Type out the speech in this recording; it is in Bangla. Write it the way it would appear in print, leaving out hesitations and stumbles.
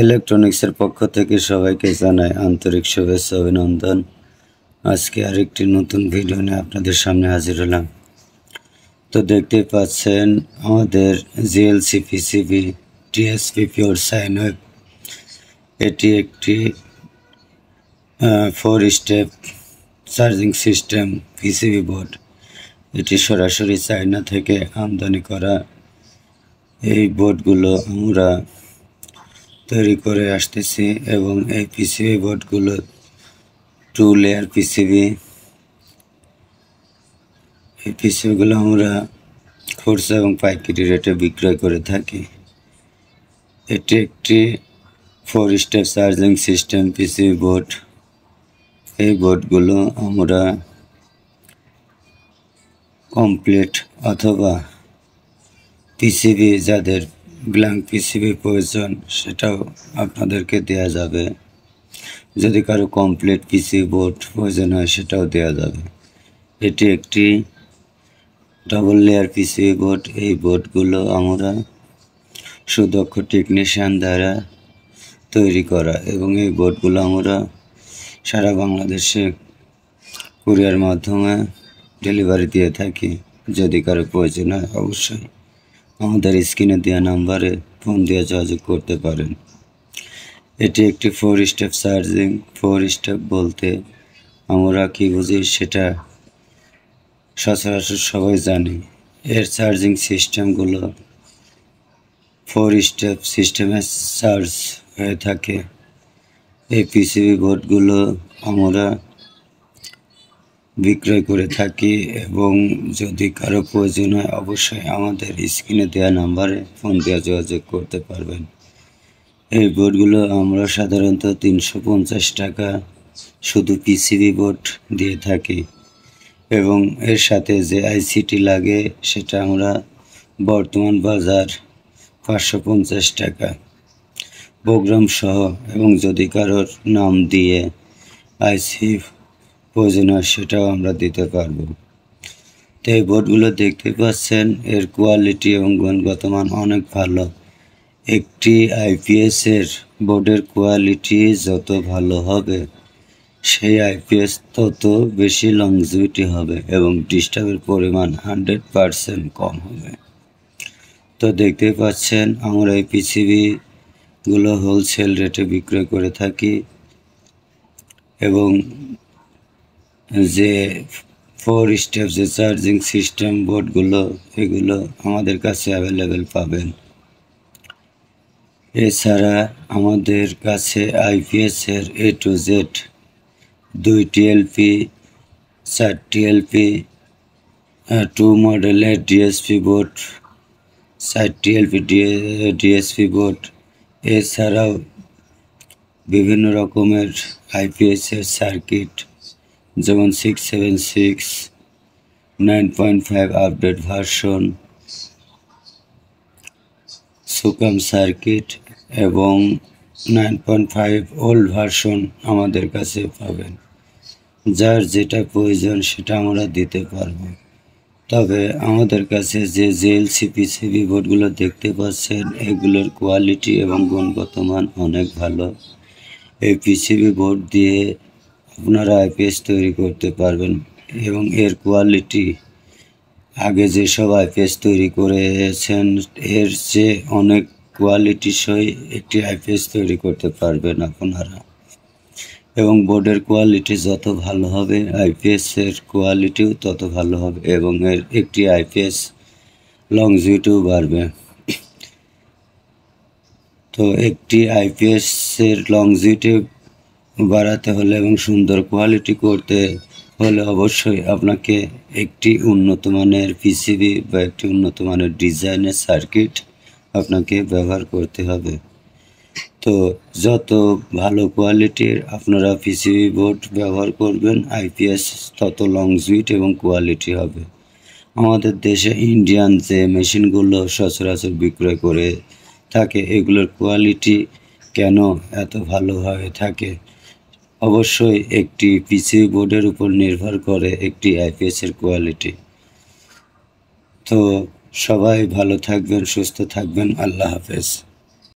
ইলেকট্রনিক্সের পক্ষ থেকে সবাইকে জানাই আন্তরিক শুভেচ্ছা অভিনন্দন। আজকে আরেকটি নতুন ভিডিও নিয়ে আপনাদের সামনে হাজির হলাম। তো দেখতেই পাচ্ছেন আমাদের GLC PCB TSP pure sine wave, এটি একটি 4 step charging system PCB board. এটি সরাসরি চায়না থেকে আমদানি করা। এই বোর্ডগুলো আমরা তৈরি করে আসতেছি এবং এই পিসিবি বোর্ডগুলো 2 লেয়ার পিসিবি। এই পিসিবিগুলো আমরা খুচরা এবং পাইকারি রেটে বিক্রয় করে থাকি। এটি একটি 4 step charging system PCB board. এই বোর্ডগুলো আমরা কমপ্লিট অথবা পিসিবি যাদের ব্ল্যাঙ্ক পিসিবি প্রয়োজন সেটাও আপনাদেরকে দেয়া যাবে। যদি কারো কমপ্লিট পিসিবি বোর্ড প্রয়োজন হয় সেটাও দেয়া যাবে। এটি একটি ডাবল লেয়ার পিসিবি বোর্ড। এই বোর্ডগুলো আমরা সুদক্ষ টেকনিশিয়ান দ্বারা তৈরি করা এবং এই বোর্ডগুলো আমরা সারা বাংলাদেশে কুরিয়ার মাধ্যমে ডেলিভারি দিয়ে থাকি। যদি কারো প্রয়োজন হয় অবশ্যই আমাদের স্ক্রিনে দেওয়া নাম্বারে ফোন দিয়ে যোগাযোগ করতে পারেন। এটি একটি 4 স্টেপ চার্জিং। 4 স্টেপ বলতে আমরা কি বুঝি সেটা সচরাচর সবাই জানি। এর চার্জিং সিস্টেমগুলো 4 স্টেপ সিস্টেমে চার্জ হয়ে থাকে। এই পিসিবি বোর্ডগুলো আমরা বিক্রয় করে থাকি এবং যদি কারো প্রয়োজন হয় অবশ্যই আমাদের স্ক্রিনে দেওয়া নাম্বারে ফোন দিয়ে যোগাযোগ করতে পারবেন। এই বোর্ডগুলো আমরা সাধারণত 350 টাকা শুধু পিসিবি বোর্ড দিয়ে থাকি এবং এর সাথে যে আইসিটি লাগে সেটা আমরা বর্তমান বাজার 550 টাকা প্রোগ্রাম সহ, এবং যদি কারোর নাম দিয়ে আইসি প্রয়োজন হয় সেটাও আমরা দিতে পারবো। তো এই বোর্ডগুলো দেখতে পাচ্ছেন এর কোয়ালিটি এবং গুণগত মান অনেক ভালো। একটি আইপিএসের বোর্ডের কোয়ালিটি যত ভালো হবে সেই আইপিএস তত বেশি লংজিভিটি হবে এবং ডিস্টার্বের পরিমাণ 100% কম হবে। তো দেখতে পাচ্ছেন আমরা এই পিসিবিগুলো হোলসেল রেটে বিক্রয় করে থাকি এবং যে 4 স্টেপ যে চার্জিং সিস্টেম বোর্ডগুলো এগুলো আমাদের কাছে অ্যাভেলেবেল পাবেন। এছাড়া আমাদের কাছে আইপিএসের A to Z 2 TLP 4 TLP 2 মডেলের DSP board 4 TLP DSP board, এছাড়াও বিভিন্ন রকমের আইপিএসের সার্কিট যেমন 676 9.5 আপডেট ভার্সন, সুকাম সার্কিট এবং 9.5 ওল্ড ভার্সন আমাদের কাছে পাবেন। যার যেটা প্রয়োজন সেটা আমরা দিতে পারবো। তবে আমাদের কাছে যে জিএলসি পিসিবি বোর্ডগুলো দেখতে পাচ্ছেন এগুলোর কোয়ালিটি এবং গুণগত মান অনেক ভালো। এই পিসিবি বোর্ড দিয়ে আপনারা আইপিএস তৈরি করতে পারবেন এবং এর কোয়ালিটি আগে যেসব আইপিএস তৈরি করেছেন এর চেয়ে অনেক কোয়ালিটি সহ একটি আইপিএস তৈরি করতে পারবেন আপনারা। এবং বোর্ডের কোয়ালিটি যত ভালো হবে আইপিএসের কোয়ালিটিও তত ভালো হবে এবং এর একটি আইপিএস লংজিভিটিও বাড়বে। তো একটি আইপিএসের লংজিভিটি বাড়াতে হলে এবং সুন্দর কোয়ালিটি করতে হলে অবশ্যই আপনাকে একটি উন্নত মানের পিসিবি বা একটি উন্নত মানের ডিজাইনের সার্কিট আপনাকে ব্যবহার করতে হবে। তো যত ভালো কোয়ালিটির আপনারা পিসিবি বোর্ড ব্যবহার করবেন আইপিএস তত লংজিভিটি এবং কোয়ালিটি হবে। আমাদের দেশে ইন্ডিয়ান যে মেশিনগুলো সচরাচর বিক্রয় করে থাকে এগুলোর কোয়ালিটি কেন এত ভালো হয়ে থাকে? অবশ্যই একটি পিসিবি বোর্ডের উপর নির্ভর করে একটি আইপিএসের কোয়ালিটি। তো সবাই ভালো থাকবেন, সুস্থ থাকবেন। আল্লাহ হাফেজ।